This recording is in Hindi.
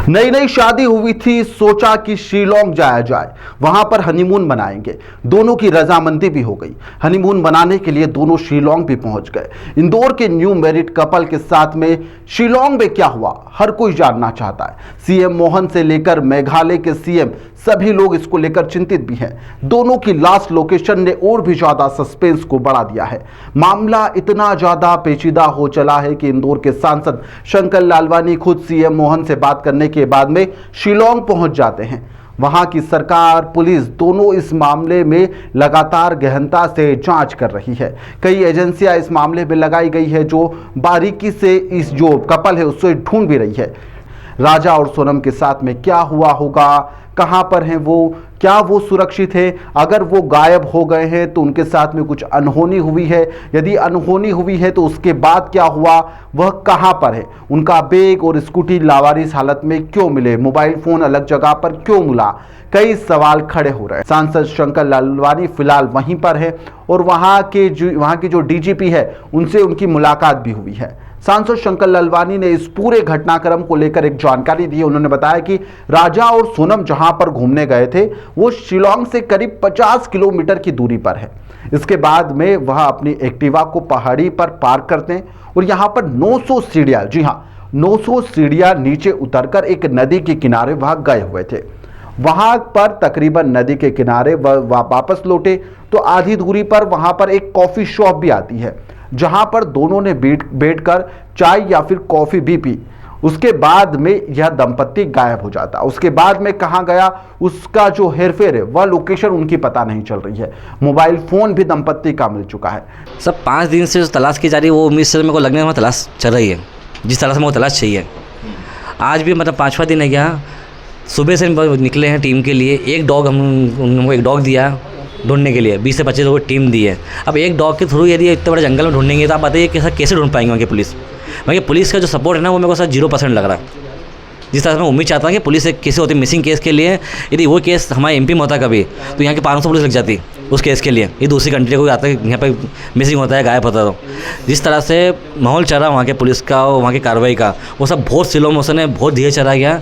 नई नई शादी हुई थी, सोचा कि शिलोंग जाया जाए, वहां पर हनीमून मनाएंगे। दोनों की रजामंदी भी हो गई। हनीमून मनाने के लिए दोनों शिलोंग भी पहुंच गए। इंदौर के न्यू मैरिड कपल के साथ में शिलोंग में क्या हुआ, हर कोई जानना चाहता है। सीएम मोहन से लेकर मेघालय के सीएम, सभी लोग इसको लेकर चिंतित भी हैं। दोनों की लास्ट लोकेशन ने और भी ज्यादा सस्पेंस को बढ़ा दिया है। मामला इतना ज्यादा पेचीदा हो चला है कि इंदौर के सांसद शंकर लालवानी खुद सीएम मोहन से बात करने के बाद में शिलोंग पहुंच जाते हैं। वहां की सरकार, पुलिस दोनों इस मामले में लगातार गहनता से जांच कर रही है। कई एजेंसियां इस मामले में लगाई गई है जो बारीकी से इस जो कपल है उससे ढूंढ भी रही है। राजा और सोनम के साथ में क्या हुआ होगा, कहां पर हैं वो, क्या वो सुरक्षित है, अगर वो गायब हो गए हैं तो उनके साथ में कुछ अनहोनी हुई है, यदि अनहोनी हुई है तो उसके बाद क्या हुआ, वह कहां पर है, उनका बैग और स्कूटी लावारिस हालत में क्यों मिले, मोबाइल फोन अलग जगह पर क्यों मिला, कई सवाल खड़े हो रहे हैं। सांसद शंकर लालवानी फिलहाल वहीं पर है और वहां की जो डीजीपी है उनसे उनकी मुलाकात भी हुई है। सांसद शंकर लालवानी ने इस पूरे घटनाक्रम को लेकर एक जानकारी दी। उन्होंने बताया कि राजा और सोनम जहां पर घूमने गए थे वो शिलोंग से करीब 50 किलोमीटर की दूरी पर है। इसके बाद में वह अपनी एक्टिवा को पहाड़ी पर पार्क करते हैं और यहां पर 900 सीढ़ियां, जी हां 900 सीढ़ियां नीचे उतरकर एक नदी के किनारे वह गए हुए थे। वहां पर तकरीबन नदी के किनारे वह वापस लौटे तो आधी दूरी पर वहां पर एक कॉफी शॉप भी आती है जहां पर दोनों ने बैठकर चाय या फिर कॉफी भी पी। उसके बाद में यह दंपत्ति गायब हो जाता। उसके बाद में कहां गया उसका जो हेरफेर है वह लोकेशन उनकी पता नहीं चल रही है। मोबाइल फोन भी दंपत्ति का मिल चुका है। सब 5 दिन से तलाश की जा रही है, वो उम्मीद से मेरे को लगने में तलाश चल रही है, जिस तरह से मेरे को तलाश चाहिए। आज भी मतलब 5वां दिन है क्या, सुबह से निकले हैं टीम के लिए। एक डॉग हमको एक डॉग दिया ढूंढने के लिए, 20 से 25 लोगों की टीम दी है। अब एक डॉग के थ्रू यदि इतने बड़े जंगल में ढूंढेंगे तो आप बताइए कैसे ढूंढ पाएंगे वहाँ की पुलिस। वहाँ की पुलिस का जो सपोर्ट है ना वो मेरे को सर 0% लग रहा है। जिस तरह से मैं उम्मीद चाहता हूँ कि पुलिस एक कैसे होती मिसिंग केस के लिए, यदि वो केस हमारे एमपी में होता कभी तो यहाँ की 500 पुलिस लग जाती उस केस के लिए। ये दूसरी कंट्री को आता है यहाँ पे मिसिंग होता है, गायब होता है। तो जिस तरह से माहौल चल रहा है वहाँ के पुलिस का और वहाँ की कार्रवाई का, वो सब बहुत स्लो मोशन है, बहुत धीरे चला गया।